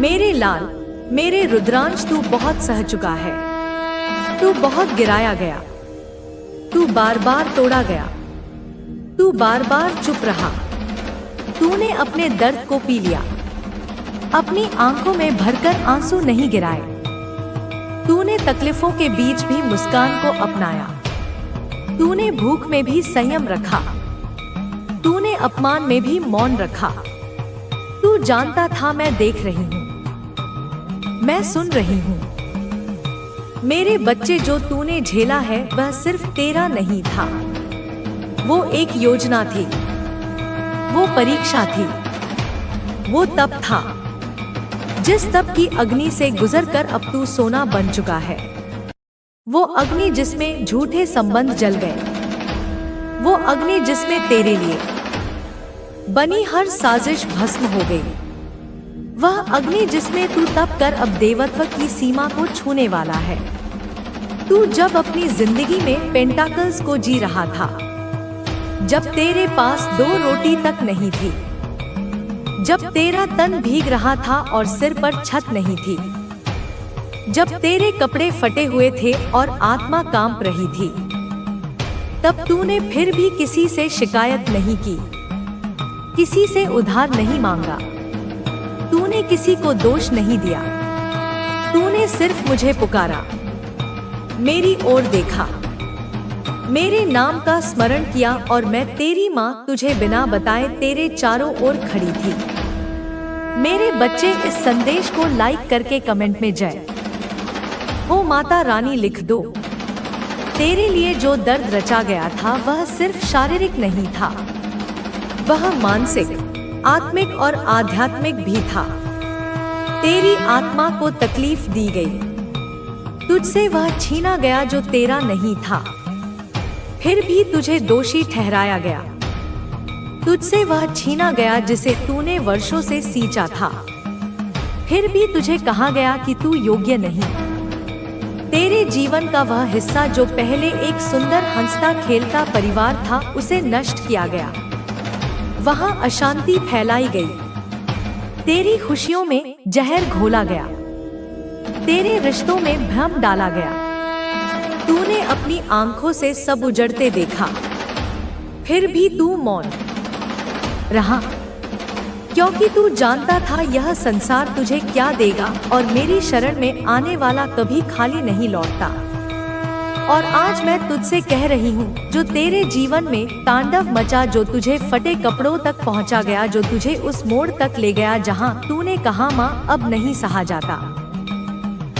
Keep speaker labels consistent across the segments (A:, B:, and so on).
A: मेरे लाल, मेरे रुद्रांश, तू बहुत सह चुका है। तू बहुत गिराया गया, तू बार बार तोड़ा गया, तू बार बार चुप रहा। तूने अपने दर्द को पी लिया, अपनी आंखों में भरकर आंसू नहीं गिराए। तूने तकलीफों के बीच भी मुस्कान को अपनाया। तूने भूख में भी संयम रखा, तूने अपमान में भी मौन रखा। तू जानता था मैं देख रही हूँ, मैं सुन रही हूँ। मेरे बच्चे, जो तूने झेला है वह सिर्फ तेरा नहीं था। वो एक योजना थी, वो परीक्षा थी, वो तप था जिस तप की अग्नि से गुजरकर अब तू सोना बन चुका है। वो अग्नि जिसमें झूठे संबंध जल गए, वो अग्नि जिसमें तेरे लिए बनी हर साजिश भस्म हो गई, वह अग्नि जिसमें तू तप कर अब देवत्व की सीमा को छूने वाला है। तू जब अपनी जिंदगी में पेंटाकल्स को जी रहा था, जब तेरे पास 2 रोटी तक नहीं थी, जब तेरा तन भीग रहा था और सिर पर छत नहीं थी, जब तेरे कपड़े फटे हुए थे और आत्मा कांप रही थी, तब तूने फिर भी किसी से शिकायत नहीं की, किसी से उधार नहीं मांगा, तूने किसी को दोष नहीं दिया। तूने सिर्फ मुझे पुकारा, मेरी ओर देखा, मेरे नाम का स्मरण किया और मैं तेरी माँ तुझे बिना बताए तेरे चारों ओर खड़ी थी। मेरे बच्चे, इस संदेश को लाइक करके कमेंट में जय हो माता रानी लिख दो। तेरे लिए जो दर्द रचा गया था वह सिर्फ शारीरिक नहीं था, वह मानसिक, आत्मिक और आध्यात्मिक भी था। तेरी आत्मा को तकलीफ दी गई, तुझसे वह छीना गया जो तेरा नहीं था, फिर भी तुझे दोषी ठहराया गया। तुझसे वह छीना गया जिसे तूने वर्षों से सींचा था, फिर भी तुझे कहा गया कि तू योग्य नहीं। तेरे जीवन का वह हिस्सा जो पहले एक सुंदर हंसता खेलता परिवार था, उसे नष्ट किया गया। वहां अशांति फैलाई गई, तेरी खुशियों में जहर घोला गया, तेरे रिश्तों में भ्रम डाला गया। तूने अपनी आंखों से सब उजड़ते देखा, फिर भी तू मौन रहा, क्योंकि तू जानता था यह संसार तुझे क्या देगा और मेरी शरण में आने वाला कभी खाली नहीं लौटता। और आज मैं तुझसे कह रही हूँ, जो तेरे जीवन में तांडव मचा, जो तुझे फटे कपड़ों तक पहुँचा गया, जो तुझे उस मोड़ तक ले गया जहाँ तूने कहा माँ अब नहीं सहा जाता,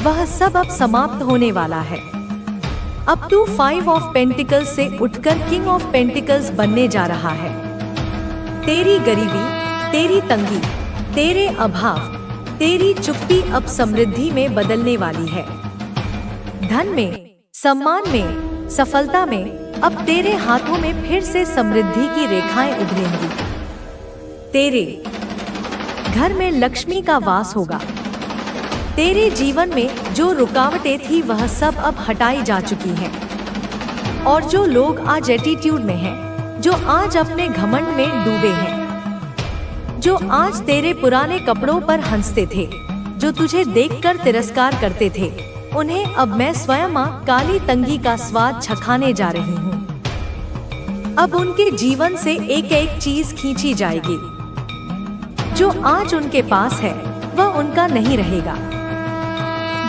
A: वह सब अब समाप्त होने वाला है। अब तू 5 ऑफ पेंटिकल्स से उठकर किंग ऑफ पेंटिकल्स बनने जा रहा है। तेरी गरीबी, तेरी तंगी, तेरे अभाव, तेरी चुप्पी अब समृद्धि में बदलने वाली है। धन में, सम्मान में, सफलता में अब तेरे हाथों में फिर से समृद्धि की रेखाएं उभरेंगी। तेरे घर में लक्ष्मी का वास होगा। तेरे जीवन में जो रुकावटें थी वह सब अब हटाई जा चुकी हैं। और जो लोग आज एटीट्यूड में हैं, जो आज अपने घमंड में डूबे हैं, जो आज तेरे पुराने कपड़ों पर हंसते थे, जो तुझे देखकर तिरस्कार करते थे, उन्हें अब मैं स्वयं मां काली तंगी का स्वाद चखाने जा रही हूँ। अब उनके जीवन से एक एक चीज खींची जाएगी। जो आज उनके पास है वह उनका नहीं रहेगा।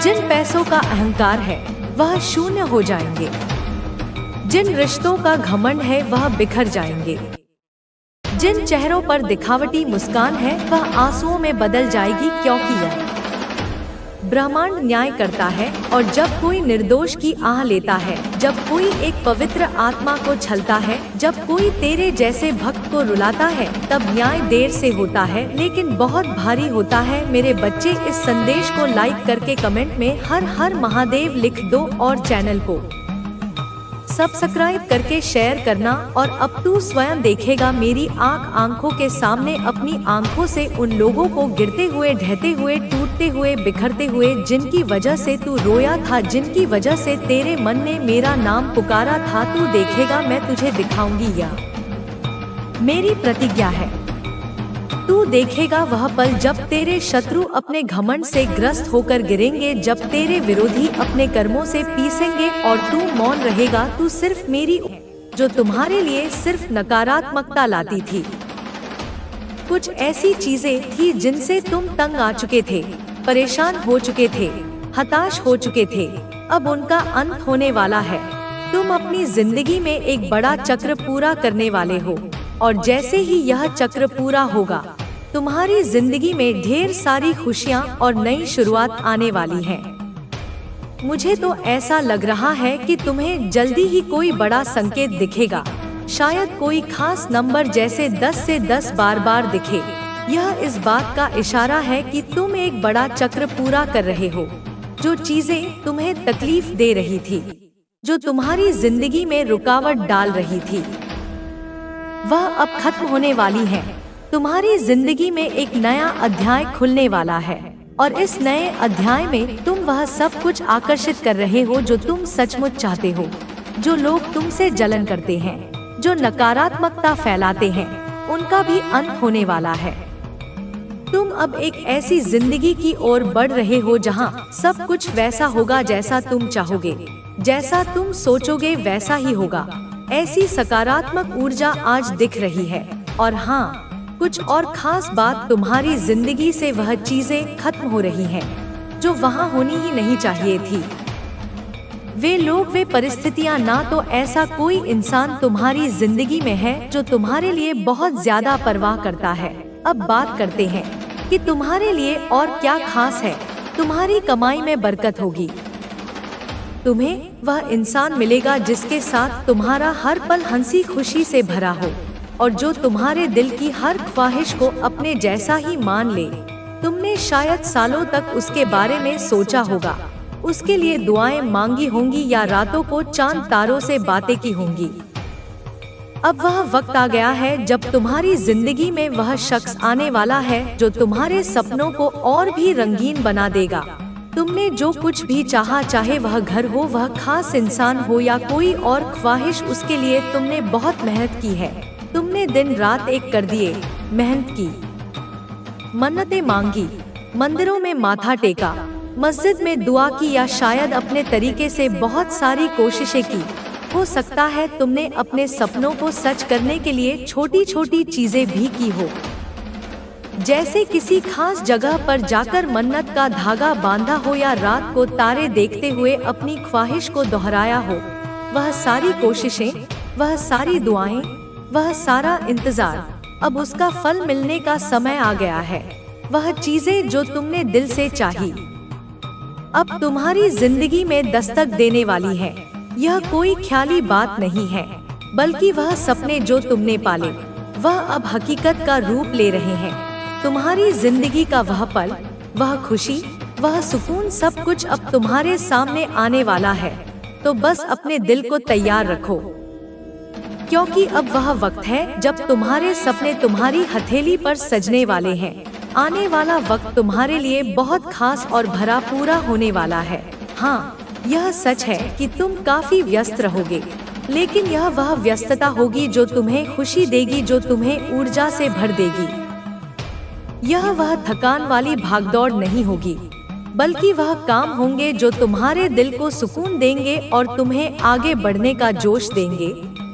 A: जिन पैसों का अहंकार है वह शून्य हो जाएंगे। जिन रिश्तों का घमंड है वह बिखर जाएंगे। जिन चेहरों पर दिखावटी मुस्कान है वह आंसुओं में बदल जाएगी, क्योंकि यह ब्रह्मांड न्याय करता है। और जब कोई निर्दोष की आह लेता है, जब कोई एक पवित्र आत्मा को छलता है, जब कोई तेरे जैसे भक्त को रुलाता है, तब न्याय देर से होता है लेकिन बहुत भारी होता है। मेरे बच्चे, इस संदेश को लाइक करके कमेंट में हर हर महादेव लिख दो और चैनल को सब्सक्राइब करके शेयर करना। और अब तू स्वयं देखेगा मेरी आंखों के सामने, अपनी आंखों से उन लोगों को गिरते हुए, ढहते हुए, टूटते हुए, बिखरते हुए, जिनकी वजह से तू रोया था, जिनकी वजह से तेरे मन ने मेरा नाम पुकारा था। तू देखेगा, मैं तुझे दिखाऊंगी। यह मेरी प्रतिज्ञा है। तू देखेगा वह पल जब तेरे शत्रु अपने घमंड से ग्रस्त होकर गिरेंगे, जब तेरे विरोधी अपने कर्मों से पीसेंगे और तू मौन रहेगा। तू सिर्फ मेरी जो तुम्हारे लिए सिर्फ नकारात्मकता लाती थी। कुछ ऐसी चीजें थी जिनसे तुम तंग आ चुके थे, परेशान हो चुके थे, हताश हो चुके थे। अब उनका अंत होने वाला है। तुम अपनी जिंदगी में एक बड़ा चक्र पूरा करने वाले हो और जैसे ही यह चक्र पूरा होगा, तुम्हारी जिंदगी में ढेर सारी खुशियां और नई शुरुआत आने वाली है। मुझे तो ऐसा लग रहा है कि तुम्हें जल्दी ही कोई बड़ा संकेत दिखेगा, शायद कोई खास नंबर जैसे 10 से 10 बार दिखे। यह इस बात का इशारा है कि तुम एक बड़ा चक्र पूरा कर रहे हो। जो चीजें तुम्हें तकलीफ दे रही थी, जो तुम्हारी जिंदगी में रुकावट डाल रही थी, वह अब खत्म होने वाली है। तुम्हारी जिंदगी में एक नया अध्याय खुलने वाला है और इस नए अध्याय में तुम वह सब कुछ आकर्षित कर रहे हो जो तुम सचमुच चाहते हो। जो लोग तुमसे जलन करते हैं, जो नकारात्मकता फैलाते हैं, उनका भी अंत होने वाला है। तुम अब एक ऐसी जिंदगी की ओर बढ़ रहे हो जहां सब कुछ वैसा होगा जैसा तुम चाहोगे, जैसा तुम सोचोगे वैसा ही होगा। ऐसी सकारात्मक ऊर्जा आज दिख रही है। और हाँ, कुछ और खास बात, तुम्हारी जिंदगी से वह चीजें खत्म हो रही हैं जो वहां होनी ही नहीं चाहिए थी। वे लोग, वे परिस्थितियां, ना तो ऐसा कोई इंसान तुम्हारी जिंदगी में है जो तुम्हारे लिए बहुत ज्यादा परवाह करता है। अब बात करते हैं कि तुम्हारे लिए और क्या खास है। तुम्हारी कमाई में बरकत होगी। तुम्हें वह इंसान मिलेगा जिसके साथ तुम्हारा हर पल हंसी खुशी से भरा हो और जो तुम्हारे दिल की हर ख्वाहिश को अपने जैसा ही मान ले। तुमने शायद सालों तक उसके बारे में सोचा होगा, उसके लिए दुआएं मांगी होंगी या रातों को चांद तारों से बातें की होंगी। अब वह वक्त आ गया है जब तुम्हारी जिंदगी में वह शख्स आने वाला है जो तुम्हारे सपनों को और भी रंगीन बना देगा। तुमने जो कुछ भी चाहा, चाहे वह घर हो, वह खास इंसान हो या कोई और ख्वाहिश, उसके लिए तुमने बहुत मेहनत की है। तुमने दिन रात एक कर दिए, मेहनत की, मन्नतें मांगी, मंदिरों में माथा टेका, मस्जिद में दुआ की या शायद अपने तरीके से बहुत सारी कोशिशें की। हो सकता है तुमने अपने सपनों को सच करने के लिए छोटी छोटी चीजें भी की हो, जैसे किसी खास जगह पर जाकर मन्नत का धागा बांधा हो या रात को तारे देखते हुए अपनी ख्वाहिश को दोहराया हो। वह सारी कोशिशें, वह सारी दुआएं, वह सारा इंतजार, अब उसका फल मिलने का समय आ गया है। वह चीजें जो तुमने दिल से चाही, अब तुम्हारी जिंदगी में दस्तक देने वाली है। यह कोई ख्याली बात नहीं है, बल्कि वह सपने जो तुमने पाले, वह अब हकीकत का रूप ले रहे हैं। तुम्हारी जिंदगी का वह पल, वह खुशी, वह सुकून, सब कुछ अब तुम्हारे सामने आने वाला है। तो बस अपने दिल को तैयार रखो, क्योंकि अब वह वक्त है जब तुम्हारे सपने तुम्हारी हथेली पर सजने वाले हैं। आने वाला वक्त तुम्हारे लिए बहुत खास और भरा पूरा होने वाला है। हाँ, यह सच है कि तुम काफी व्यस्त रहोगे, लेकिन यह वह व्यस्तता होगी जो तुम्हें खुशी देगी, जो तुम्हें ऊर्जा से भर देगी। यह वह थकान वाली भागदौड़ नहीं होगी, बल्कि वह काम होंगे जो तुम्हारे दिल को सुकून देंगे और तुम्हें आगे बढ़ने का जोश देंगे।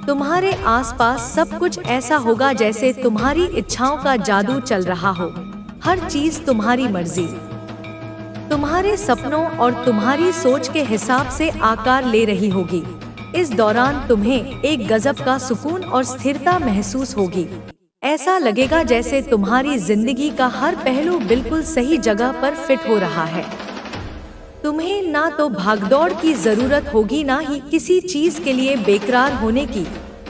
A: तुम्हारे आसपास सब कुछ ऐसा होगा जैसे तुम्हारी इच्छाओं का जादू चल रहा हो। हर चीज तुम्हारी मर्जी, तुम्हारे सपनों और तुम्हारी सोच के हिसाब से आकार ले रही होगी। इस दौरान तुम्हें एक गजब का सुकून और स्थिरता महसूस होगी। ऐसा लगेगा जैसे तुम्हारी जिंदगी का हर पहलू बिल्कुल सही जगह पर फिट हो रहा है। तुम्हें ना तो भागदौड़ की जरूरत होगी, ना ही किसी चीज के लिए बेकरार होने की।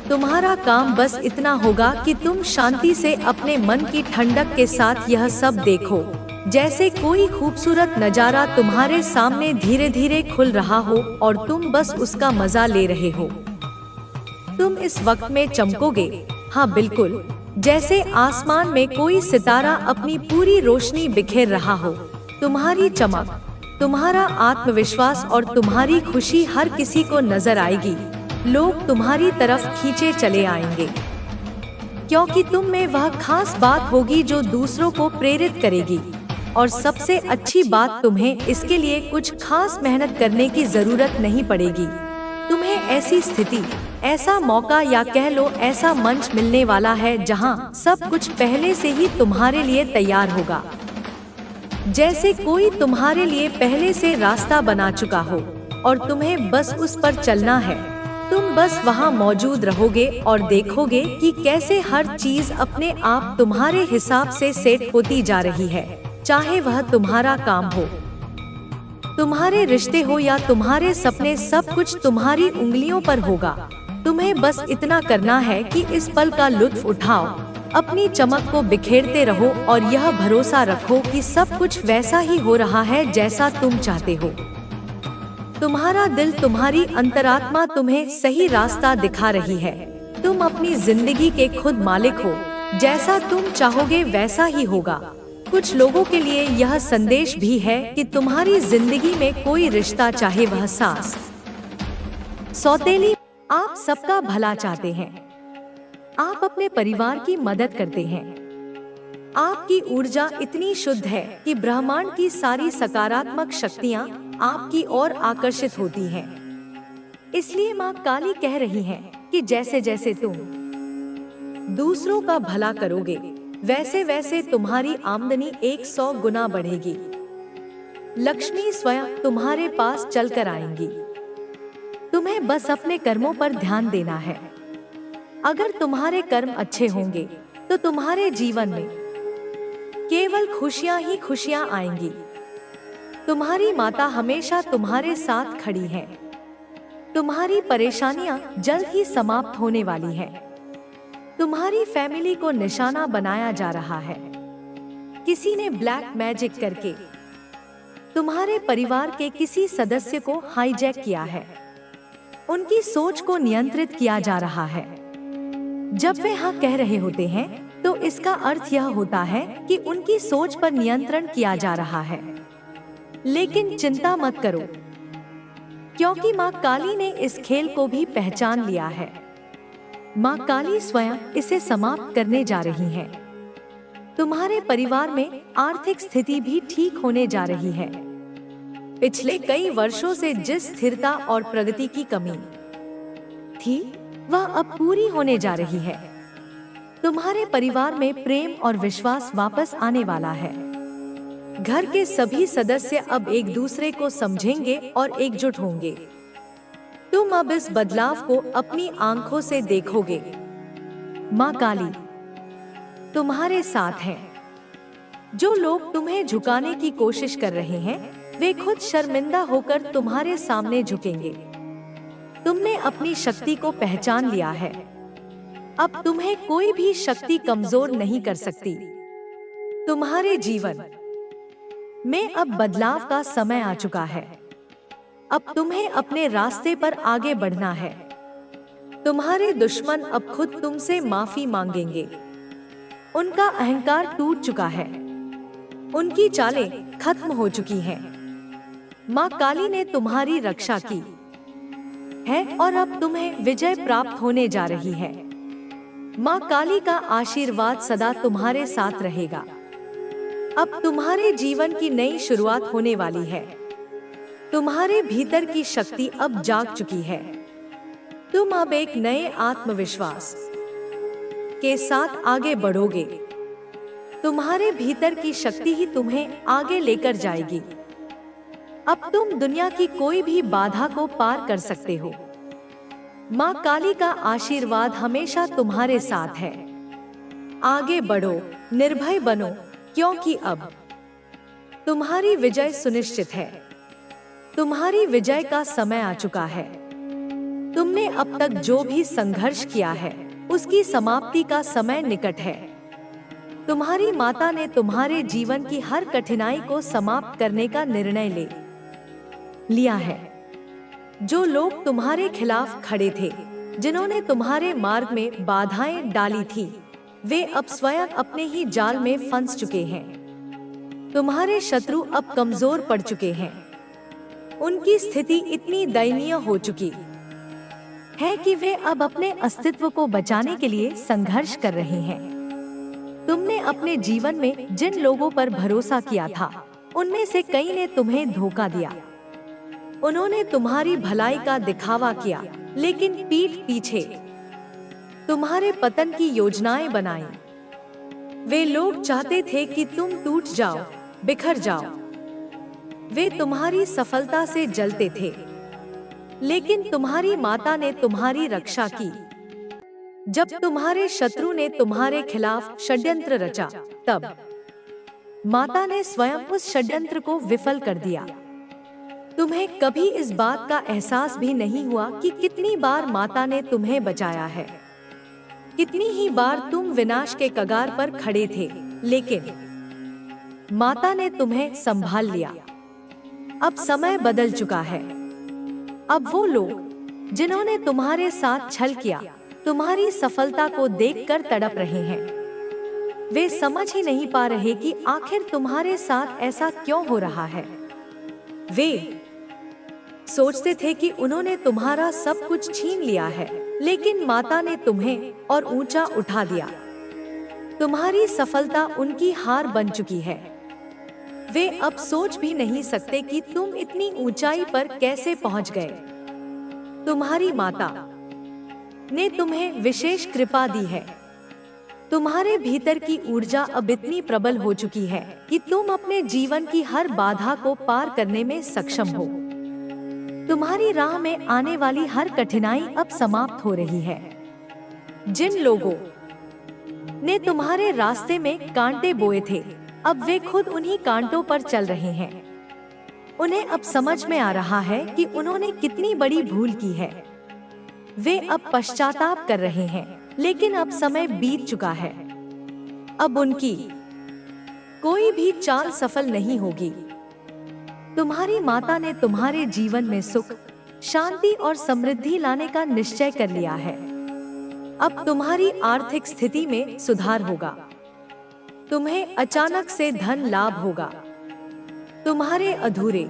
A: तुम्हारा काम बस इतना होगा कि तुम शांति से अपने मन की ठंडक के साथ यह सब देखो, जैसे कोई खूबसूरत नजारा तुम्हारे सामने धीरे धीरे खुल रहा हो और तुम बस उसका मजा ले रहे हो। तुम इस वक्त में चमकोगे, हाँ बिल्कुल, जैसे आसमान में कोई सितारा अपनी पूरी रोशनी बिखेर रहा हो। तुम्हारी चमक, तुम्हारा आत्मविश्वास और तुम्हारी खुशी हर किसी को नजर आएगी। लोग तुम्हारी तरफ खींचे चले आएंगे। क्योंकि तुम में वह खास बात होगी जो दूसरों को प्रेरित करेगी। और सबसे अच्छी बात, तुम्हें इसके लिए कुछ खास मेहनत करने की जरूरत नहीं पड़ेगी। तुम्हें ऐसी स्थिति, ऐसा मौका या कह लो ऐसा मंच मिलने वाला है जहां सब कुछ पहले से ही तुम्हारे लिए तैयार होगा, जैसे कोई तुम्हारे लिए पहले से रास्ता बना चुका हो और तुम्हें बस उस पर चलना है। तुम बस वहां मौजूद रहोगे और देखोगे कि कैसे हर चीज अपने आप तुम्हारे हिसाब से सेट होती जा रही है, चाहे वह तुम्हारा काम हो, तुम्हारे रिश्ते हो या तुम्हारे सपने, सब कुछ तुम्हारी उंगलियों पर होगा। तुम्हें बस इतना करना है कि इस पल का लुत्फ उठाओ, अपनी चमक को बिखेरते रहो और यह भरोसा रखो कि सब कुछ वैसा ही हो रहा है जैसा तुम चाहते हो। तुम्हारा दिल, तुम्हारी अंतरात्मा तुम्हें सही रास्ता दिखा रही है। तुम अपनी जिंदगी के खुद मालिक हो, जैसा तुम चाहोगे वैसा ही होगा। कुछ लोगों के लिए यह संदेश भी है कि तुम्हारी जिंदगी में कोई रिश्ता, चाहे वह सास, सौतेली, आप सबका भला चाहते हैं। आप अपने परिवार की मदद करते हैं। आपकी ऊर्जा इतनी शुद्ध है कि ब्रह्मांड की सारी सकारात्मक शक्तियां आपकी ओर आकर्षित होती हैं। इसलिए माँ काली कह रही हैं कि जैसे जैसे तुम दूसरों का भला करोगे, वैसे वैसे तुम्हारी आमदनी 100 गुना बढ़ेगी। लक्ष्मी स्वयं तुम्हारे पास चलकर आएंगी। तुम्हें बस अपने कर्मों पर ध्यान देना है। अगर तुम्हारे कर्म अच्छे होंगे तो तुम्हारे जीवन में केवल खुशियां ही खुशियां आएंगी। तुम्हारी माता हमेशा तुम्हारे साथ खड़ी है। तुम्हारी परेशानियां जल्द ही समाप्त होने वाली हैं। तुम्हारी फैमिली को निशाना बनाया जा रहा है। किसी ने ब्लैक मैजिक करके तुम्हारे परिवार के किसी सदस्य को हाईजैक किया है। उनकी सोच को नियंत्रित किया जा रहा है। जब वे हाँ कह रहे होते हैं तो इसका अर्थ यह होता है कि उनकी सोच पर नियंत्रण किया जा रहा है। लेकिन चिंता मत करो, क्योंकि माँ काली ने इस खेल को भी पहचान लिया है। माँ काली स्वयं इसे समाप्त करने जा रही है। तुम्हारे परिवार में आर्थिक स्थिति भी ठीक होने जा रही है। पिछले कई वर्षों से जिस स्थिरता और प्रगति की कमी थी, वह अब पूरी होने जा रही है। तुम्हारे परिवार में प्रेम और विश्वास वापस आने वाला है। घर के सभी सदस्य अब एक दूसरे को समझेंगे और एकजुट होंगे। तुम अब इस बदलाव को अपनी आंखों से देखोगे। माँ काली तुम्हारे साथ है। जो लोग तुम्हें झुकाने की कोशिश कर रहे हैं, वे खुद शर्मिंदा होकर तुम्हारे सामने झुकेंगे। तुमने अपनी शक्ति को पहचान लिया है। अब तुम्हें कोई भी शक्ति कमजोर नहीं कर सकती। तुम्हारे जीवन में अब बदलाव का समय आ चुका है। अब तुम्हें अपने रास्ते पर आगे बढ़ना है। तुम्हारे दुश्मन अब खुद तुमसे माफी मांगेंगे। उनका अहंकार टूट चुका है। उनकी चालें खत्म हो चुकी हैं। माँ काली ने तुम्हारी रक्षा की है और अब तुम्हें विजय प्राप्त होने जा रही है। माँ काली का आशीर्वाद सदा तुम्हारे साथ रहेगा। अब तुम्हारे जीवन की नई शुरुआत होने वाली है। तुम्हारे भीतर की शक्ति अब जाग चुकी है। तुम अब एक नए आत्मविश्वास के साथ आगे बढ़ोगे। तुम्हारे भीतर की शक्ति ही तुम्हें आगे लेकर जाएगी। अब तुम दुनिया की कोई भी बाधा को पार कर सकते हो। माँ काली का आशीर्वाद हमेशा तुम्हारे साथ है। आगे बढ़ो, निर्भय बनो, क्योंकि अब तुम्हारी विजय सुनिश्चित है। तुम्हारी विजय का समय आ चुका है। तुमने अब तक जो भी संघर्ष किया है, उसकी समाप्ति का समय निकट है। तुम्हारी माता ने तुम्हारे जीवन की हर कठिनाई को समाप्त करने का निर्णय ले लिया है। जो लोग तुम्हारे खिलाफ खड़े थे, जिन्होंने तुम्हारे मार्ग में बाधाएं डाली थी, वे अब स्वयं अपने ही जाल में फंस चुके हैं। तुम्हारे शत्रु अब कमजोर पड़ चुके हैं। उनकी स्थिति इतनी दयनीय हो चुकी है कि वे अब अपने अस्तित्व को बचाने के लिए संघर्ष कर रहे हैं। तुमने अपने जीवन में जिन लोगों पर भरोसा किया था, उनमें से कई ने तुम्हें धोखा दिया। उन्होंने तुम्हारी भलाई का दिखावा किया, लेकिन पीठ पीछे तुम्हारे पतन की योजनाएं बनाई। वे लोग चाहते थे कि तुम टूट जाओ, बिखर जाओ। वे तुम्हारी सफलता से जलते थे, लेकिन तुम्हारी माता ने तुम्हारी रक्षा की। जब तुम्हारे शत्रु ने तुम्हारे खिलाफ षड्यंत्र रचा, तब माता ने स्वयं उस षड्यंत्र को विफल कर दिया। तुम्हें कभी इस बात का एहसास भी नहीं हुआ कि कितनी बार माता ने तुम्हें बचाया है। कितनी ही बार तुम विनाश के कगार पर खड़े थे, लेकिन माता ने तुम्हें संभाल लिया। अब समय बदल चुका है। अब वो लोग जिन्होंने तुम्हारे साथ छल किया, तुम्हारी सफलता को देखकर तड़प रहे हैं। वे समझ ही नहीं पा रहे कि आखिर तुम्हारे साथ ऐसा क्यों हो रहा है। वे सोचते थे कि उन्होंने तुम्हारा सब कुछ छीन लिया है, लेकिन माता ने तुम्हें और ऊंचा उठा दिया। तुम्हारी सफलता उनकी हार बन चुकी है। वे अब सोच भी नहीं सकते कि तुम इतनी ऊंचाई पर कैसे पहुंच गए। तुम्हारी माता ने तुम्हें विशेष कृपा दी है। तुम्हारे भीतर की ऊर्जा अब इतनी प्रबल हो चुकी है कि तुम अपने जीवन की हर बाधा को पार करने में सक्षम हो। तुम्हारी राह में आने वाली हर कठिनाई अब समाप्त हो रही है। जिन लोगों ने तुम्हारे रास्ते में कांटे बोए थे, अब वे खुद उन्हीं कांटों पर चल रहे हैं। उन्हें अब समझ में आ रहा है कि उन्होंने कितनी बड़ी भूल की है। वे अब पश्चाताप कर रहे हैं, लेकिन अब समय बीत चुका है। अब उनकी कोई भी चाल सफल नहीं होगी। तुम्हारी माता ने तुम्हारे जीवन में सुख, शांति और समृद्धि लाने का निश्चय कर लिया है। अब तुम्हारी आर्थिक स्थिति में सुधार होगा। तुम्हें अचानक से धन लाभ होगा। तुम्हारे अधूरे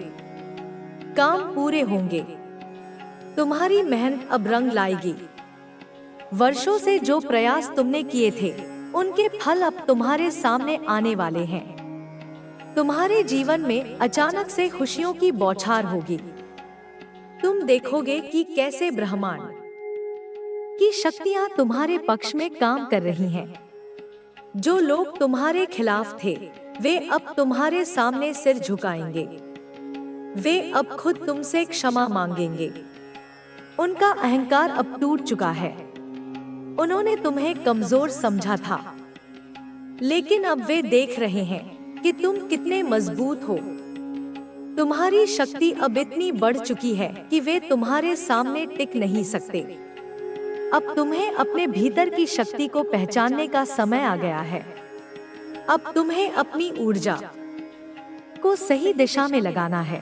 A: काम पूरे होंगे। तुम्हारी मेहनत अब रंग लाएगी। वर्षों से जो प्रयास तुमने किए थे, उनके फल अब तुम्हारे सामने आने वाले हैं। तुम्हारे जीवन में अचानक से खुशियों की बौछार होगी। तुम देखोगे कि कैसे ब्रह्मांड की शक्तियां तुम्हारे पक्ष में काम कर रही हैं। जो लोग तुम्हारे खिलाफ थे, वे अब तुम्हारे सामने सिर झुकाएंगे। वे अब खुद तुमसे क्षमा मांगेंगे। उनका अहंकार अब टूट चुका है। उन्होंने तुम्हें कमजोर समझा था, लेकिन अब वे देख रहे हैं कि तुम कितने मजबूत हो। तुम्हारी शक्ति अब इतनी बढ़ चुकी है कि वे तुम्हारे सामने टिक नहीं सकते। अब तुम्हें अपने भीतर की शक्ति को पहचानने का समय आ गया है। अब तुम्हें अपनी ऊर्जा को सही दिशा में लगाना है।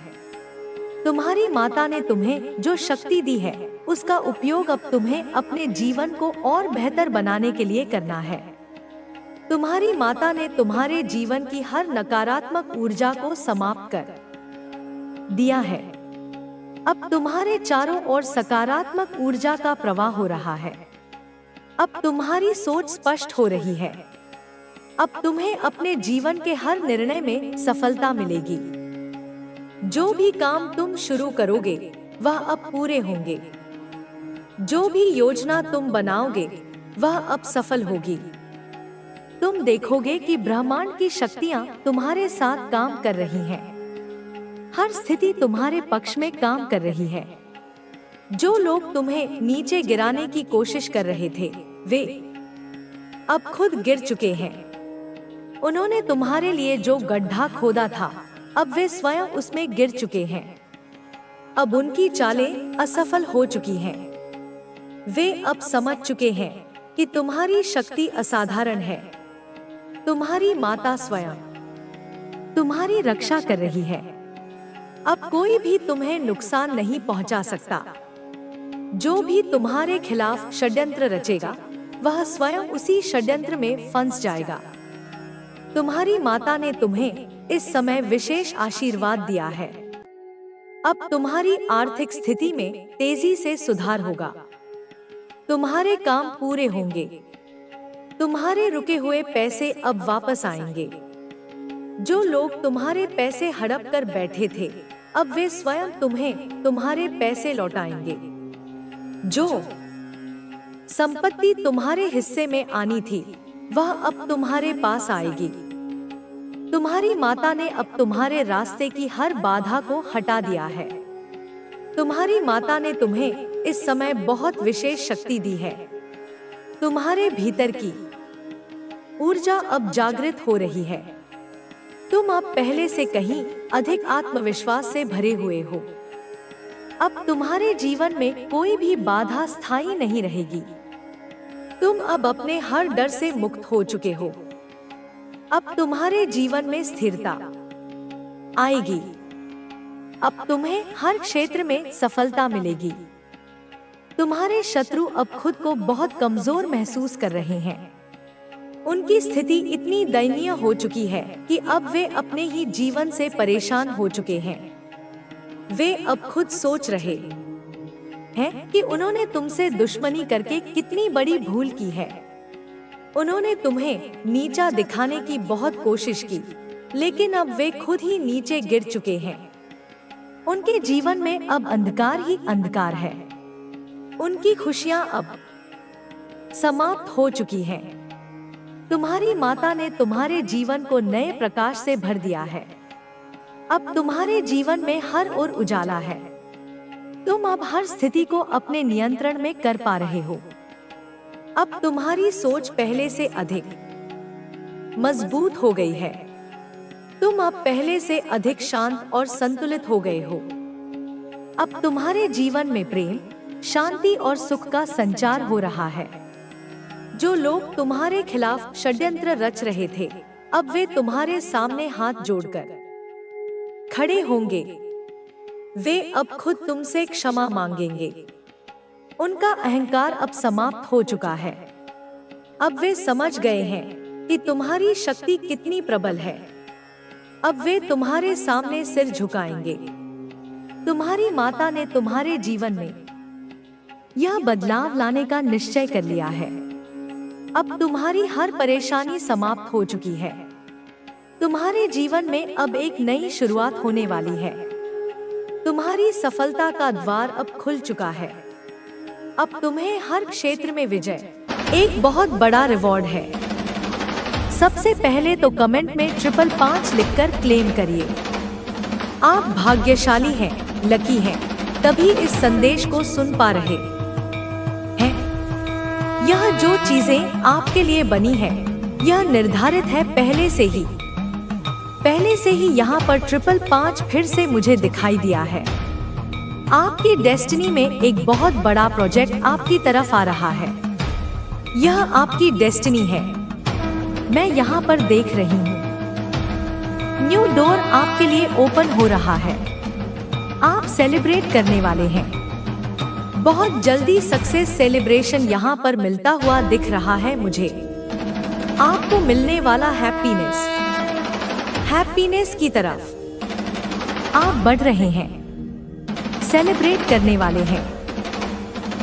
A: तुम्हारी माता ने तुम्हें जो शक्ति दी है, उसका उपयोग अब तुम्हें अपने जीवन को और बेहतर बनाने के लिए करना है। तुम्हारी माता ने तुम्हारे जीवन की हर नकारात्मक ऊर्जा को समाप्त कर दिया है। अब तुम्हारे चारों ओर सकारात्मक ऊर्जा का प्रवाह हो रहा है। अब तुम्हारी सोच स्पष्ट हो रही है। अब तुम्हें अपने जीवन के हर निर्णय में सफलता मिलेगी। जो भी काम तुम शुरू करोगे, वह अब पूरे होंगे। जो भी योजना तुम बनाओगे, वह अब सफल होगी। तुम देखोगे कि ब्रह्मांड की शक्तियां तुम्हारे साथ काम कर रही हैं। हर स्थिति तुम्हारे पक्ष में काम कर रही है। जो लोग तुम्हें नीचे गिराने की कोशिश कर रहे थे, वे अब खुद गिर चुके हैं। उन्होंने तुम्हारे लिए जो गड्ढा खोदा था, अब वे स्वयं उसमें गिर चुके हैं। अब उनकी चालें असफल हो चुकी हैं। वे अब समझ चुके हैं कि तुम्हारी शक्ति असाधारण है। तुम्हारी माता स्वयं तुम्हारी रक्षा कर रही है। अब कोई भी तुम्हें नुकसान नहीं पहुंचा सकता। जो भी तुम्हारे खिलाफ षड्यंत्र रचेगा, वह स्वयं उसी षड्यंत्र में फंस जाएगा। तुम्हारी माता ने तुम्हें इस समय विशेष आशीर्वाद दिया है। अब तुम्हारी आर्थिक स्थिति में तेजी से सुधार होगा। तुम्हारे काम पूरे होंगे। तुम्हारे रुके हुए पैसे अब वापस आएंगे। जो लोग तुम्हारे पैसे हड़प कर बैठे थे, अब वे स्वयं तुम्हें तुम्हारे पैसे लौटाएंगे। जो संपत्ति तुम्हारे हिस्से में आनी थी, वह अब तुम्हारे पास आएगी। तुम्हारी माता ने अब तुम्हारे रास्ते की हर बाधा को हटा दिया है। तुम्हारी माता ने तुम्हें इस समय बहुत विशेष शक्ति दी है। तुम्हारे भीतर की ऊर्जा अब जागृत हो रही है। तुम अब पहले से कहीं अधिक आत्मविश्वास से भरे हुए हो। अब तुम्हारे जीवन में कोई भी बाधा स्थायी नहीं रहेगी। तुम अब अपने हर डर से मुक्त हो चुके हो। अब तुम्हारे जीवन में स्थिरता आएगी। अब तुम्हें हर क्षेत्र में सफलता मिलेगी। तुम्हारे शत्रु अब खुद को बहुत कमजोर महसूस कर रहे हैं। उनकी स्थिति इतनी दयनीय हो चुकी है कि अब वे अपने ही जीवन से परेशान हो चुके हैं। वे अब खुद सोच रहे हैं कि उन्होंने तुमसे दुश्मनी करके कितनी बड़ी भूल की है। उन्होंने तुम्हें नीचा दिखाने की बहुत कोशिश की, लेकिन अब वे खुद ही नीचे गिर चुके हैं। उनके जीवन में अब अंधकार ही अंधकार है। उनकी खुशियां अब समाप्त हो चुकी हैं। तुम्हारी माता ने तुम्हारे जीवन को नए प्रकाश से भर दिया है। अब तुम्हारे जीवन में हर ओर उजाला है। तुम अब हर स्थिति को अपने नियंत्रण में कर पा रहे हो। अब तुम्हारी सोच पहले से अधिक मजबूत हो गई है। तुम अब पहले से अधिक शांत और संतुलित हो गए हो। अब तुम्हारे जीवन में प्रेम, शांति और सुख का संचार हो रहा है। जो लोग तुम्हारे खिलाफ षड्यंत्र रच रहे थे, अब वे तुम्हारे सामने हाथ जोड़कर खड़े होंगे। वे अब खुद तुमसे क्षमा मांगेंगे। उनका अहंकार अब समाप्त हो चुका है। अब वे समझ गए हैं कि तुम्हारी शक्ति कितनी प्रबल है। अब वे तुम्हारे सामने सिर झुकाएंगे। तुम्हारी माता ने तुम्हारे जीवन में यह बदलाव लाने का निश्चय कर लिया है। अब तुम्हारी हर परेशानी समाप्त हो चुकी है। तुम्हारे जीवन में अब एक नई शुरुआत होने वाली है। तुम्हारी सफलता का द्वार अब खुल चुका है। अब तुम्हें हर क्षेत्र में विजय, एक बहुत बड़ा रिवॉर्ड है। सबसे पहले तो कमेंट में 555 लिखकर क्लेम करिए। आप भाग्यशाली हैं, लकी हैं, तभी इस संदेश को सुन पा रहे हैं। यह जो चीजें आपके लिए बनी है, यह निर्धारित है पहले से ही। यहाँ पर 555 फिर से मुझे दिखाई दिया है। आपकी डेस्टिनी में एक बहुत बड़ा प्रोजेक्ट आपकी तरफ आ रहा है। यह आपकी डेस्टिनी है। मैं यहाँ पर देख रही हूँ। न्यू डोर आपके लिए ओपन हो रहा है। आप सेलिब्रेट करने वाले हैं। बहुत जल्दी सक्सेस सेलिब्रेशन यहाँ पर मिलता हुआ दिख रहा है मुझे। आपको मिलने वाला हैप्पीनेस की तरफ आप बढ़ रहे हैं, सेलिब्रेट करने वाले हैं।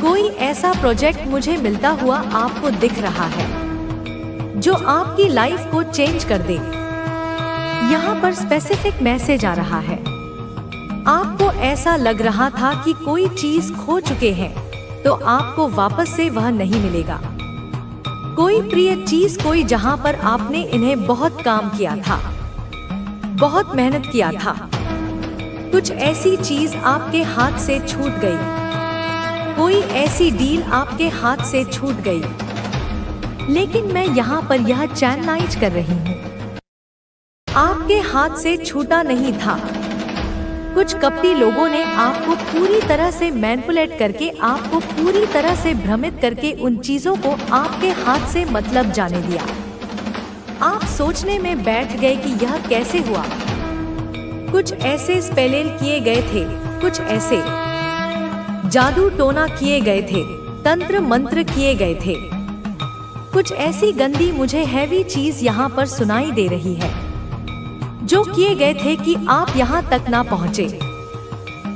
A: कोई ऐसा प्रोजेक्ट मुझे मिलता हुआ आपको दिख रहा है जो आपकी लाइफ को चेंज कर दे। यहाँ पर स्पेसिफिक मैसेज आ रहा है। आपको ऐसा लग रहा था कि कोई चीज खो चुके हैं, तो आपको वापस से वह नहीं मिलेगा। कोई प्रिय चीज, कोई जहाँ पर आपने इन्हें बहुत काम किया था, बहुत मेहनत किया था, कुछ ऐसी चीज आपके हाथ से छूट गई। कोई ऐसी डील आपके हाथ से छूट गई। लेकिन मैं यहाँ पर यह चैनलाइज कर रही हूँ, आपके हाथ से छूटा नहीं था। कुछ कपटी लोगों ने आपको पूरी तरह से मैनिपुलेट करके, आपको पूरी तरह से भ्रमित करके उन चीजों को आपके हाथ से मतलब जाने दिया। आप सोचने में बैठ गए कि यह कैसे हुआ। कुछ ऐसे स्पेल किए गए थे, कुछ ऐसे जादू टोना किए गए थे, तंत्र मंत्र किए गए थे। कुछ ऐसी गंदी, मुझे हैवी चीज यहाँ पर सुनाई दे रही है, जो किए गए थे कि आप यहाँ तक ना पहुँचे,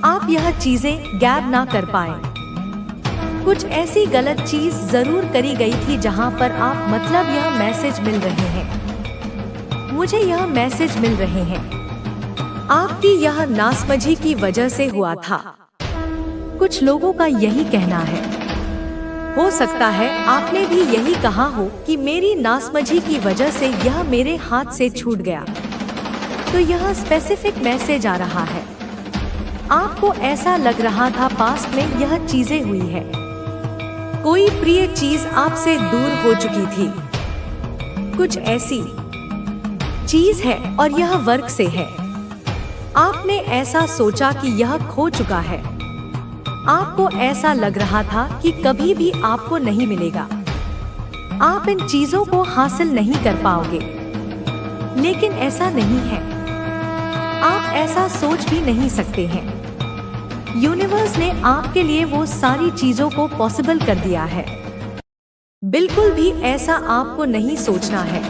A: आप यह चीजें गैब ना कर पाए। कुछ ऐसी गलत चीज जरूर करी गई थी जहां पर आप मतलब यह मैसेज मिल रहे हैं, मुझे यह मैसेज मिल रहे हैं, आपकी यह नासमझी की वजह से हुआ था। कुछ लोगों का यही कहना है। हो सकता है आपने भी यही कहा हो कि मेरी नासमझी की वजह से यह मेरे हाथ से छूट गया। तो यह स्पेसिफिक मैसेज आ रहा है। आपको ऐसा लग रहा था पास्ट में यह चीजें हुई है, कोई प्रिय चीज आपसे दूर हो चुकी थी, कुछ ऐसी चीज है और यह वर्क से है। आपने ऐसा सोचा कि यह खो चुका है, आपको ऐसा लग रहा था कि कभी भी आपको नहीं मिलेगा, आप इन चीजों को हासिल नहीं कर पाओगे। लेकिन ऐसा नहीं है, आप ऐसा सोच भी नहीं सकते हैं। यूनिवर्स ने आपके लिए वो सारी चीजों को पॉसिबल कर दिया है। बिल्कुल भी ऐसा आपको नहीं सोचना है,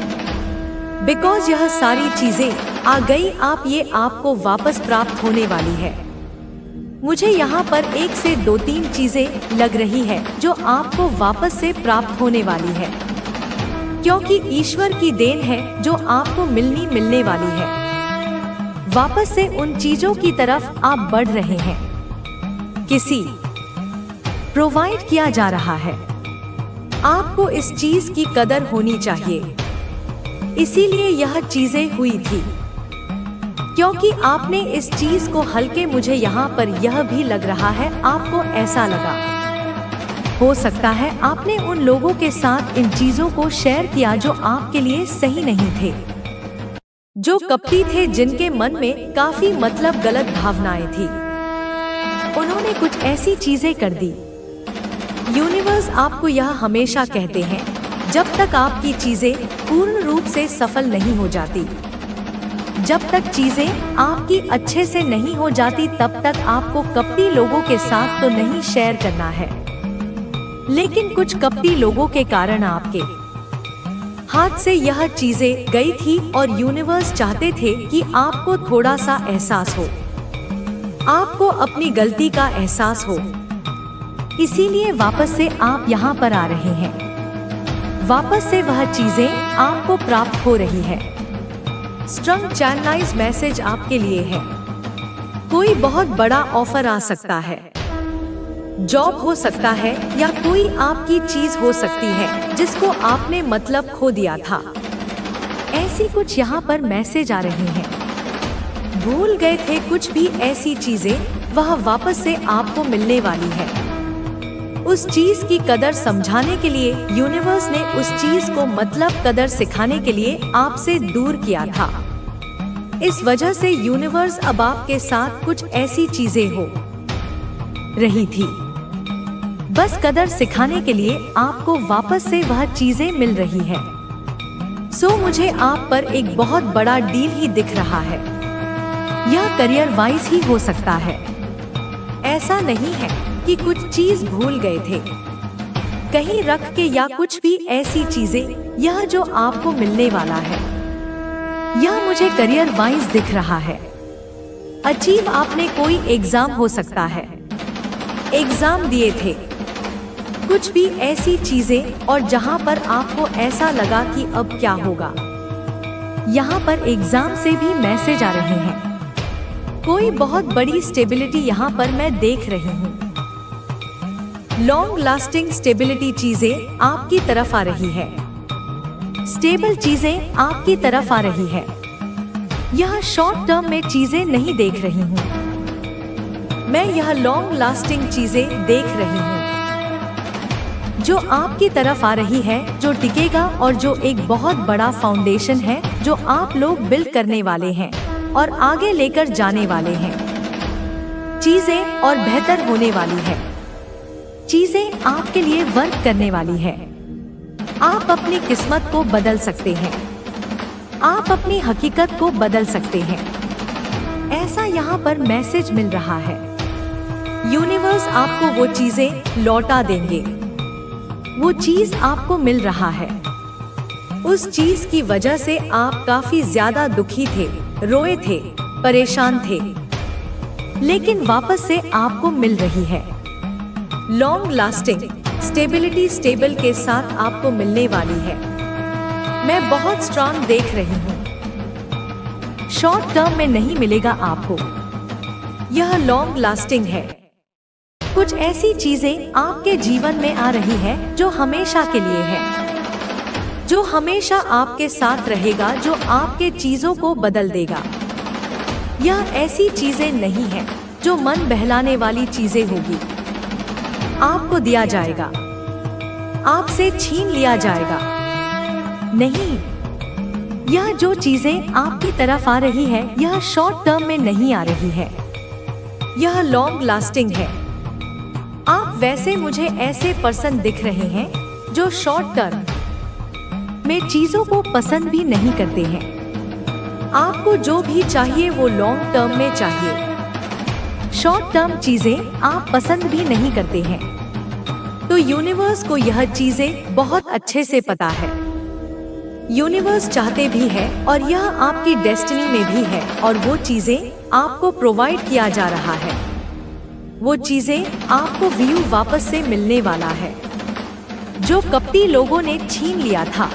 A: बिकॉज यह सारी चीजें आ गई, आप ये आपको वापस प्राप्त होने वाली है। मुझे यहाँ पर 1 से 2-3 चीजें लग रही है जो आपको वापस से प्राप्त होने वाली है, क्योंकि ईश्वर की देन है जो आपको मिलने वाली है। वापस से उन चीजों की तरफ आप बढ़ रहे हैं, किसी प्रोवाइड किया जा रहा है। आपको इस चीज की कदर होनी चाहिए, इसीलिए यह चीजें हुई थी, क्योंकि आपने इस चीज को हल्के, मुझे यहाँ पर यह भी लग रहा है आपको ऐसा लगा। हो सकता है आपने उन लोगों के साथ इन चीजों को शेयर किया जो आपके लिए सही नहीं थे, जो कपटी थे, जिनके मन में काफी मतलब गलत भावनाएं थी। उन्होंने कुछ ऐसी चीजें कर दी। यूनिवर्स आपको यह हमेशा कहते हैं, जब तक आपकी चीजें पूर्ण रूप से सफल नहीं हो जाती, जब तक चीजें आपकी अच्छे से नहीं हो जाती, तब तक आपको कपटी लोगों के साथ तो नहीं शेयर करना है। लेकिन कुछ कपटी लोगों के कारण आपके हाथ से यह चीजें गई थी और यूनिवर्स चाहते थे कि आपको थोड़ा सा एहसास हो, आपको अपनी गलती का एहसास हो। इसीलिए वापस से आप यहाँ पर आ रहे हैं, वापस से वह चीजें आपको प्राप्त हो रही है। स्ट्रंग चैनलाइज मैसेज आपके लिए है। कोई बहुत बड़ा ऑफर आ सकता है, जॉब हो सकता है, या कोई आपकी चीज हो सकती है जिसको आपने मतलब खो दिया था। ऐसी कुछ यहाँ पर मैसेज आ रहे हैं। भूल गए थे कुछ भी ऐसी चीजें, वह वापस से आपको मिलने वाली है। उस चीज की कदर समझाने के लिए यूनिवर्स ने उस चीज को मतलब कदर सिखाने के लिए आपसे दूर किया था। इस वजह से यूनिवर्स अब आपके साथ कुछ ऐसी चीजें हो रही थी, बस कदर सिखाने के लिए आपको वापस से वह चीजें मिल रही है। सो मुझे आप पर एक बहुत बड़ा डील ही दिख रहा है। यह करियर वाइज ही हो सकता है। ऐसा नहीं है कि कुछ चीज भूल गए थे कहीं रख के, या कुछ भी ऐसी चीजें, यह जो आपको मिलने वाला है, यह मुझे करियर वाइज दिख रहा है। अचीव आपने कोई एग्जाम हो सकता है, एग्जाम दिए थे, कुछ भी ऐसी चीजें, और जहां पर आपको ऐसा लगा कि अब क्या होगा। यहाँ पर एग्जाम से भी मैसेज आ रहे हैं। कोई बहुत बड़ी स्टेबिलिटी यहाँ पर मैं देख रही हूँ। लॉन्ग लास्टिंग स्टेबिलिटी चीजें आपकी तरफ आ रही है, स्टेबल चीजें आपकी तरफ आ रही है। यह शॉर्ट टर्म में चीजें नहीं देख रही हूँ, मैं यह लॉन्ग लास्टिंग चीजें देख रही हूँ जो आपकी तरफ आ रही है, जो टिकेगा और जो एक बहुत बड़ा फाउंडेशन है जो आप लोग बिल्ड करने वाले हैं और आगे लेकर जाने वाले हैं। चीजें और बेहतर होने वाली है, चीजें आपके लिए वर्क करने वाली है। आप अपनी किस्मत को बदल सकते हैं, आप अपनी हकीकत को बदल सकते हैं। ऐसा यहाँ पर मैसेज मिल रहा है। यूनिवर्स आपको वो चीजें लौटा देंगे, वो चीज आपको मिल रहा है। उस चीज की वजह से आप काफी ज्यादा दुखी थे, रोए थे, परेशान थे, लेकिन वापस से आपको मिल रही है। लॉन्ग लास्टिंग स्टेबिलिटी स्टेबल के साथ आपको मिलने वाली है। मैं बहुत स्ट्रांग देख रही हूँ। शॉर्ट टर्म में नहीं मिलेगा आपको, यह लॉन्ग लास्टिंग है। कुछ ऐसी चीजें आपके जीवन में आ रही है जो हमेशा के लिए है, जो हमेशा आपके साथ रहेगा, जो आपके चीजों को बदल देगा। यह ऐसी चीजें नहीं है जो मन बहलाने वाली चीजें होगी। आपको दिया जाएगा, आपसे छीन लिया जाएगा। नहीं, यह जो चीजें आपकी तरफ आ रही है यह शॉर्ट टर्म में नहीं आ रही है, यह लॉन्ग लास्टिंग है। आप वैसे मुझे ऐसे पर्सन दिख रहे हैं जो शॉर्ट टर्म में चीजों को पसंद भी नहीं करते हैं। आपको जो भी चाहिए वो लॉन्ग टर्म में चाहिए। शॉर्ट टर्म चीजें आप पसंद भी नहीं करते हैं। तो यूनिवर्स को यह चीजें बहुत अच्छे से पता है। यूनिवर्स चाहते भी है और यह आपकी डेस्टिनी में भी है, और वो चीजें आपको प्रोवाइड किया जा रहा है। वो चीजें आपको व्यू वापस से मिलने वाला है। जो कपटी लोगों ने छीन लिया था,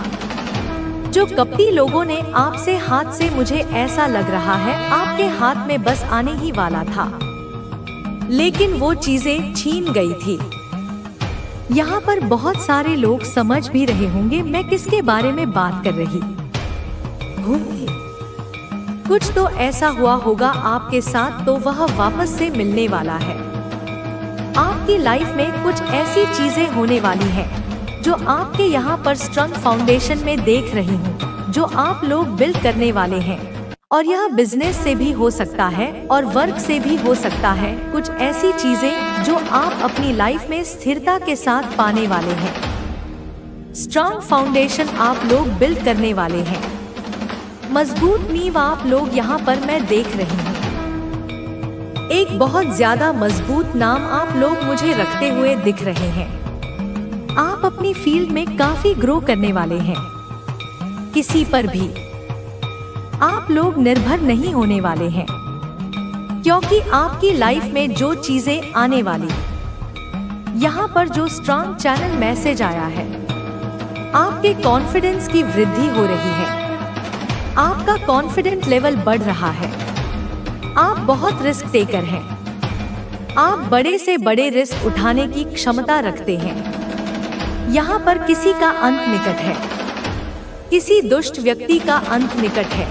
A: जो कपटी लोगों ने आपसे हाथ से, मुझे ऐसा लग रहा है आपके हाथ में बस आने ही वाला था, लेकिन वो चीजें छीन गई थी। यहाँ पर बहुत सारे लोग समझ भी रहे होंगे मैं किसके बारे में बात कर रही हूँ। कुछ तो ऐसा हुआ होगा आपके साथ, तो वह वापस से मिलने वाला है। आपकी लाइफ में कुछ ऐसी चीजें होने वाली हैं जो आपके यहाँ पर स्ट्रॉन्ग फाउंडेशन में देख रही हूँ, जो आप लोग बिल्ड करने वाले हैं। और यह बिजनेस से भी हो सकता है और वर्क से भी हो सकता है। कुछ ऐसी चीजें जो आप अपनी लाइफ में स्थिरता के साथ पाने वाले हैं। स्ट्रॉन्ग फाउंडेशन आप लोग बिल्ड करने वाले हैं। मजबूत नींव आप लोग यहाँ पर मैं देख रही हूँ। एक बहुत ज्यादा मजबूत नाम आप लोग मुझे रखते हुए दिख रहे हैं। आप अपनी फील्ड में काफी ग्रो करने वाले हैं। किसी पर भी आप लोग निर्भर नहीं होने वाले हैं, क्योंकि आपकी लाइफ में जो चीजें आने वाली, यहाँ पर जो स्ट्रॉन्ग चैनल मैसेज आया है, आपके कॉन्फिडेंस की वृद्धि हो रही है। आपका कॉन्फिडेंट लेवल बढ़ रहा है। आप बहुत रिस्क टेकर हैं। आप बड़े से बड़े रिस्क उठाने की क्षमता रखते हैं। यहाँ पर किसी का अंत निकट है। किसी दुष्ट व्यक्ति का अंत निकट है।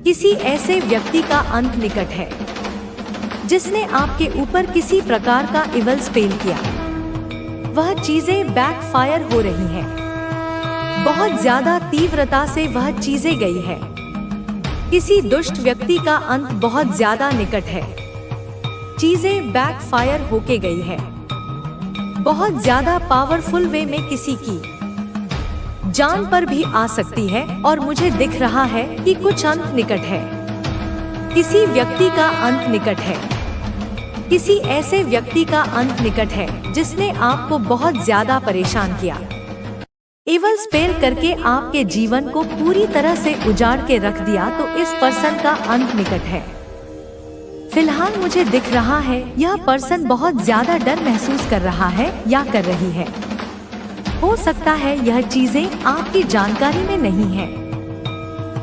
A: किसी ऐसे व्यक्ति का अंत निकट है जिसने आपके ऊपर किसी प्रकार का इवल स्पेल किया। वह चीजें बैकफायर हो रही हैं। बहुत ज्यादा तीव्रता से वह चीजें गई है। किसी दुष्ट व्यक्ति का अंत बहुत ज्यादा निकट है। चीजें बैकफायर होके गई है। बहुत ज्यादा पावरफुल वे में किसी की जान पर भी आ सकती है, और मुझे दिख रहा है कि कुछ अंत निकट है। किसी व्यक्ति का अंत निकट है। किसी ऐसे व्यक्ति का अंत निकट है जिसने आपको बहुत ज्यादा परेशान किया, इवल स्पेल करके आपके जीवन को पूरी तरह से उजाड़ के रख दिया। तो इस पर्सन का अंत निकट है। फिलहाल मुझे दिख रहा है यह पर्सन बहुत ज्यादा डर महसूस कर रहा है या कर रही है। हो सकता है यह चीजें आपकी जानकारी में नहीं है,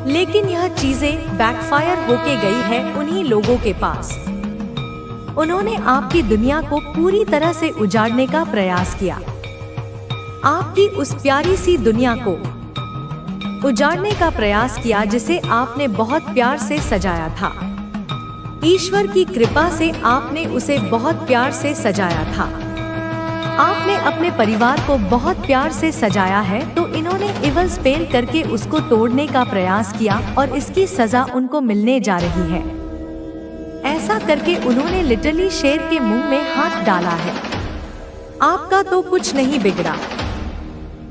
A: लेकिन यह चीजें बैकफायर होके गई है उन्हीं लोगों के पास। उन्होंने आपकी दुनिया को पूरी तरह से उजाड़ने का प्रयास किया। आपकी उस प्यारी सी दुनिया को उजाड़ने का प्रयास किया जिसे आपने बहुत प्यार से सजाया था। ईश्वर की कृपा से आपने उसे बहुत प्यार से सजाया था। आपने अपने परिवार को बहुत प्यार से सजाया है, तो इन्होंने इवल स्पेल करके उसको तोड़ने का प्रयास किया और इसकी सजा उनको मिलने जा रही है। ऐसा करके उन्होंने लिटरली शेर के मुंह में हाथ डाला है। आपका तो कुछ नहीं बिगड़ा।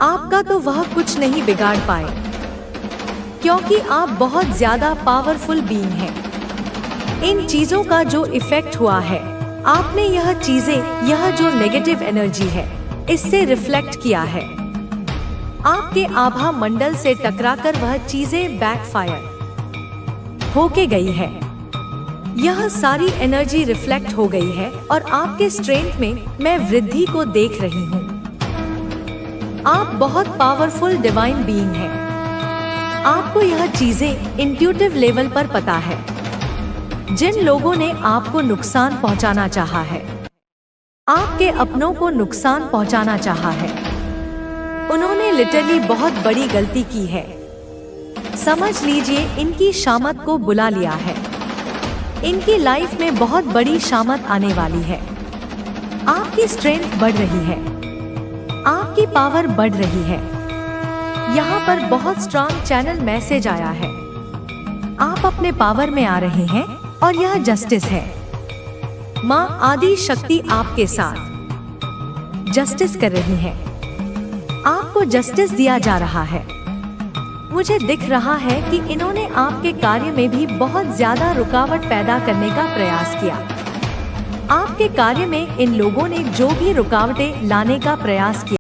A: आपका तो वह कुछ नहीं बिगाड़ पाए, क्योंकि आप बहुत ज्यादा पावरफुल बीइंग हैं। इन चीजों का जो इफेक्ट हुआ है, आपने यह चीजें, यह जो नेगेटिव एनर्जी है, इससे रिफ्लेक्ट किया है। आपके आभा मंडल से टकराकर वह चीजें बैकफायर होके गई है। यह सारी एनर्जी रिफ्लेक्ट हो गई है और आपके स्ट्रेंथ में मैं वृद्धि को देख रही हूँ। आप बहुत पावरफुल डिवाइन बीइंग हैं। आपको यह चीजें इंट्यूटिव लेवल पर पता है। जिन लोगों ने आपको नुकसान पहुंचाना चाहा है, आपके अपनों को नुकसान पहुंचाना चाहा है, उन्होंने लिटरली बहुत बड़ी गलती की है। समझ लीजिए इनकी शामत को बुला लिया है। इनकी लाइफ में बहुत बड़ी शामत आने वाली है। आपकी स्ट्रेंथ बढ़ रही है, आपकी पावर बढ़ रही है। यहाँ पर बहुत स्ट्रांग चैनल मैसेज आया है। आप अपने पावर में आ रहे हैं और यह जस्टिस है। माँ आदि शक्ति आपके साथ जस्टिस कर रही है। आपको जस्टिस दिया जा रहा है। मुझे दिख रहा है कि इन्होंने आपके कार्य में भी बहुत ज्यादा रुकावट पैदा करने का प्रयास किया। आपके कार्य में इन लोगों ने जो भी रुकावटें लाने का प्रयास किया,